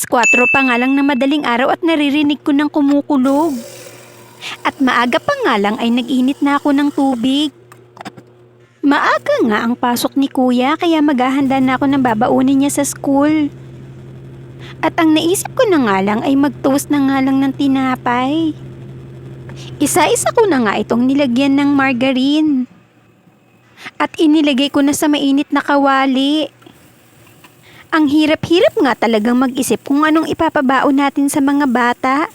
4 pa nga lang na madaling araw at naririnig ko ng kumukulog. At maaga pa nga lang ay nag-init na ako ng tubig. Maaga nga ang pasok ni kuya kaya maghahanda na ako ng babaunin niya sa school. At ang naisip ko na nga lang ay mag-toast na nga lang ng tinapay. Isa-isa ko na nga itong nilagyan ng margarine. At inilagay ko na sa mainit na kawali. Ang hirap-hirap nga talagang mag-isip kung anong ipapabaon natin sa mga bata.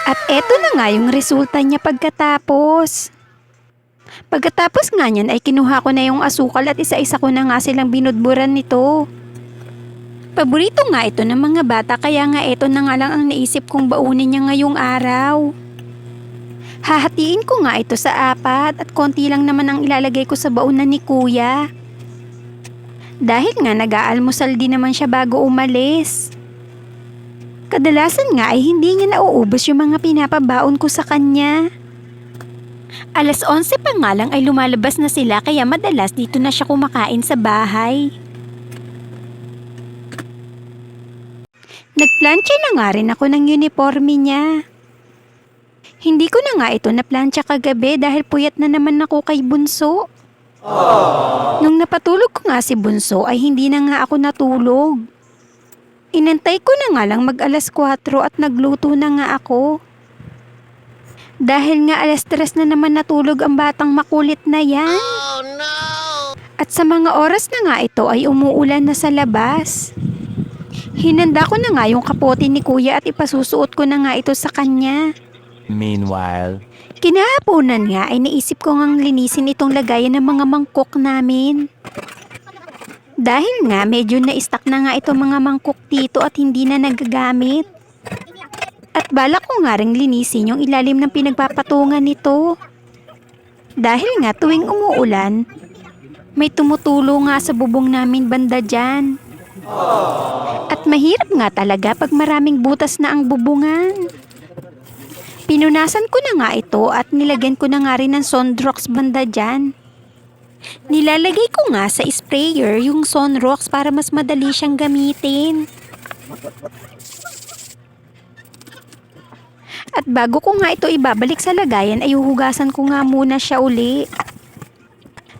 At eto na nga yung resulta niya pagkatapos. Pagkatapos nga niyan ay kinuha ko na yung asukal at isa-isa ko na nga silang binudburan nito. Paborito nga ito ng mga bata kaya nga eto na nga lang ang naisip kong baunin niya ngayong araw. Hahatiin ko nga ito sa 4 at konti lang naman ang ilalagay ko sa baunan ni kuya. Dahil nga nag-aalmusal din naman siya bago umalis. Kadalasan nga ay hindi niya nauubos yung mga pinapabaon ko sa kanya. 11:00 pa nga lang ay lumalabas na sila kaya madalas dito na siya kumakain sa bahay. Nagplantsa na nga rin ako ng uniforme niya. Hindi ko na nga ito naplantsa kagabi dahil puyat na naman ako kay Bunso. Nung napatulog ko nga si Bunso ay hindi na nga ako natulog. Inantay ko na nga lang mag-4 at nagluto na nga ako. Dahil nga 3:00 na naman natulog ang batang makulit na yan. Oh, no! At sa mga oras na nga ito ay umuulan na sa labas. Hinanda ko na nga yung kapote ni kuya at ipasusuot ko na nga ito sa kanya. Meanwhile, Kinahaponan nga ay naisip ko ngang linisin itong lagayan ng mga mangkok namin. Dahil nga medyo na-stuck na nga itong mga mangkok dito at hindi na nagagamit. At balak ko nga ring linisin yung ilalim ng pinagpapatungan nito. Dahil nga tuwing umuulan, may tumutulo nga sa bubong namin banda dyan. At mahirap nga talaga pag maraming butas na ang bubungan. Pinunasan ko na nga ito at nilagyan ko na nga rin ng Sonrox banda dyan. Nilalagay ko nga sa sprayer yung Sonrox para mas madali siyang gamitin. At bago ko nga ito ibabalik sa lagayan ay huhugasan ko nga muna siya uli.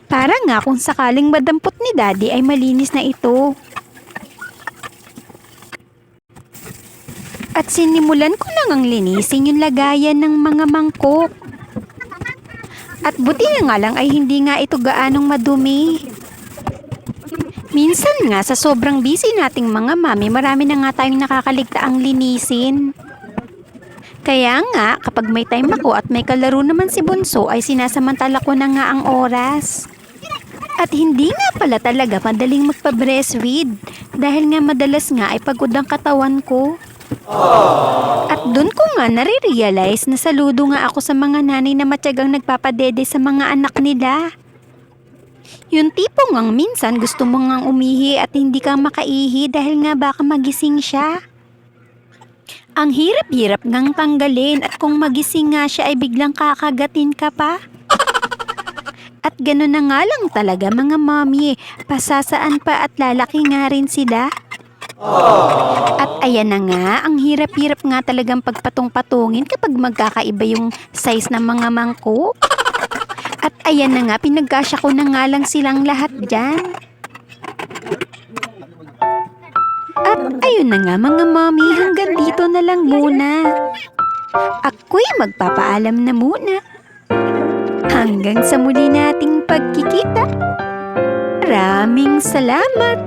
Para nga kung sakaling madampot ni Daddy ay malinis na ito. At sinimulan ko na ngang linisin yung lagayan ng mga mangkok. At buti na nga lang ay hindi nga ito gaanong madumi. Minsan nga sa sobrang busy nating mga mami, marami na nga tayong nakakaligtaang linisin. Kaya nga kapag may time ako at may kalaro naman si Bunso ay sinasamantala ko na nga ang oras. At hindi nga pala talaga madaling magpa-breastfeed dahil nga madalas nga ay pagod ang katawan ko. At dun ko nga nare-realize na saludo nga ako sa mga nanay na matyagang nagpapadede sa mga anak nila. Yung tipo ngang minsan gusto mo ngang umihi at hindi ka makaihi dahil nga baka magising siya. Ang hirap-hirap ngang tanggalin at kung magising nga siya ay biglang kakagatin ka pa. At gano'n na nga lang talaga mga mommy, pasasaan pa at lalaki nga rin sila. At ayan na nga, ang hirap-hirap nga talagang pagpatong-patungin kapag magkakaiba yung size ng mga mangkok. At ayan na nga, pinagkasya ko na nga lang silang lahat dyan. At ayun na nga mga mommy, hanggang dito na lang muna. Ako'y magpapaalam na muna. Hanggang sa muli nating pagkikita. Maraming salamat.